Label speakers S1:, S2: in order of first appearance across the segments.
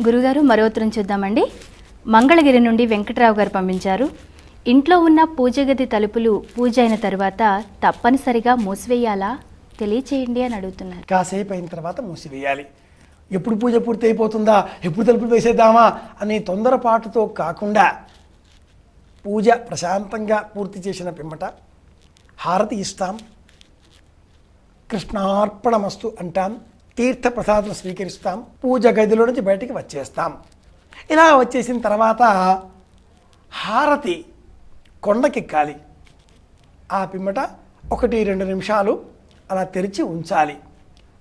S1: గురుగారు మరో ఉత్తరం చూద్దామండి. మంగళగిరి నుండి వెంకటరావు గారు పంపించారు. ఇంట్లో ఉన్న పూజ గది తలుపులు పూజ అయిన తర్వాత తప్పనిసరిగా మూసివేయాలా తెలియచేయండి అని అడుగుతున్నారు.
S2: కాసేపు అయిన తర్వాత మూసివేయాలి. ఎప్పుడు పూజ పూర్తి అయిపోతుందా, ఎప్పుడు తలుపులు వేసేద్దామా అనే తొందరపాటుతో కాకుండా పూజ ప్రశాంతంగా పూర్తి చేసిన పిమ్మట హారతి ఇస్తాం, కృష్ణార్పణమస్తు అంటాం, తీర్థ ప్రసాదం స్వీకరిస్తాం, పూజ గదిలో నుంచి బయటికి వచ్చేస్తాం. ఇలా వచ్చేసిన తర్వాత హారతి కొండకెక్కాలి. ఆ పిమ్మట 1-2 నిమిషాలు అలా తెరిచి ఉంచాలి.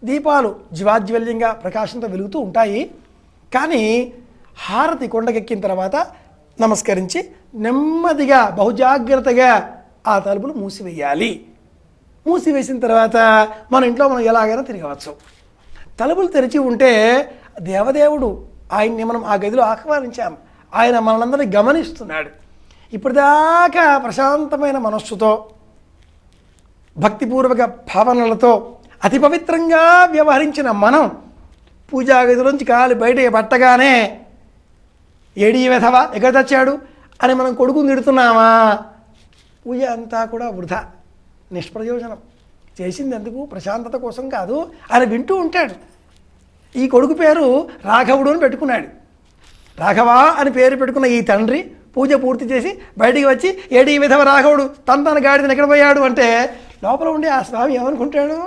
S2: దీపాలు జ్వాజ్వల్యంగా ప్రకాశంతో వెలుగుతూ ఉంటాయి. కానీ హారతి కొండకెక్కిన తర్వాత నమస్కరించి నెమ్మదిగా బహుజాగ్రత్తగా ఆ తలుపులు మూసివేయాలి. మూసివేసిన తర్వాత మన ఇంట్లో మనం ఎలాగైనా తిరగవచ్చు. తలుపులు తెరిచి ఉంటే దేవదేవుడు ఆయన్ని మనం ఆ గదిలో ఆహ్వానించాం. ఆయన మనందరినీ గమనిస్తున్నాడు. ఇప్పటిదాకా ప్రశాంతమైన మనస్సుతో భక్తిపూర్వక భావనలతో అతి పవిత్రంగా వ్యవహరించిన మనం పూజా గదిలోంచి కాలు బయట పట్టగానే ఏడీ వెధవ ఎక్కడ తెచ్చాడు అని మనం కొడుకుని తిడుతున్నామా? పూజ అంతా కూడా వృధా, నిష్ప్రయోజనం. చేసింది ఎందుకు? ప్రశాంతత కోసం కాదు. ఆయన వింటూ ఉంటాడు. ఈ కొడుకు పేరు రాఘవుడు అని పెట్టుకున్నాడు. రాఘవా అని పేరు పెట్టుకున్న ఈ తండ్రి పూజ పూర్తి చేసి బయటికి వచ్చి ఏడీ విధవ రాఘవుడు తన గాడిదని ఎక్కడ పోయాడు అంటే లోపల ఉండి ఆ స్వామి ఏమనుకుంటాడు?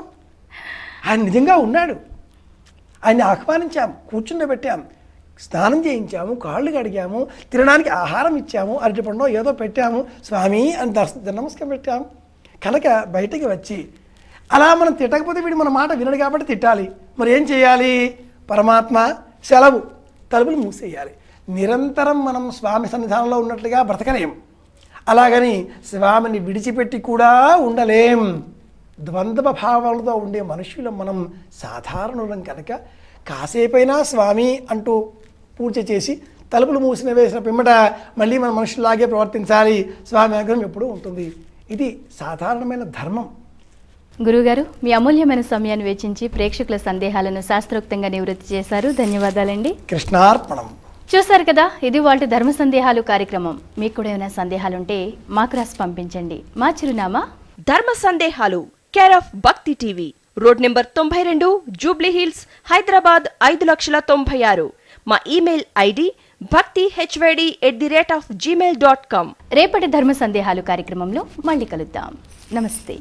S2: ఆయన నిజంగా ఉన్నాడు. ఆయన్ని ఆహ్వానించాం, కూర్చుండబెట్టాం, స్నానం చేయించాము, కాళ్ళు కడిగాము, తినడానికి ఆహారం ఇచ్చాము, అరటిపండు ఏదో పెట్టాము, స్వామి అని నమస్కారం పెట్టాము. కనుక బయటికి వచ్చి అలా మనం తిట్టకపోతే వీడు మన మాట వినడు కాబట్టి తిట్టాలి. మరి ఏం చేయాలి? పరమాత్మ సెలవు, తలుపులు మూసేయాలి. నిరంతరం మనం స్వామి సన్నిధానంలో ఉన్నట్లుగా బ్రతకలేం. అలాగని స్వామిని విడిచిపెట్టి కూడా ఉండలేం. ద్వంద్వ భావాలతో ఉండే మనుషులం మనం, సాధారణులం. కనుక కాసేపైనా స్వామి అంటూ పూజ చేసి తలుపులు మూసిన వేసిన పిమ్మట మళ్ళీ మన మనుషుల్లాగే ప్రవర్తించాలి. స్వామి ఆగ్రహం ఎప్పుడూ ఉంటుంది. ఇది సాధారణమైన ధర్మం.
S1: గురుగారు, మీ అమూల్యమైన సమయాన్ని వెచ్చించి ప్రేక్షకుల సందేహాలను శాస్త్రోక్తంగా నివృత్తి చేశారు. ధన్యవాదాలండి.
S2: కృష్ణార్పణం.
S1: చూశారు కదా, ఇది వాళ్ళ ధర్మ సందేహాలు కార్యక్రమం. మీకు కూడా ఏమైనా సందేహాలుంటే మాకు రాసి పంపించండి. మా చిరునామా
S3: ధర్మ సందేహాలు, కేర్ ఆఫ్ భక్తి TV, road number 92, Jubilee hills, Hyderabad 5,96,000. మా ఇమెయిల్ ఐడి bhakti@gmail.com.
S1: రేపటి ధర్మ సందేహాలు కార్యక్రమంలో మళ్ళీ కలుద్దాం. నమస్తే.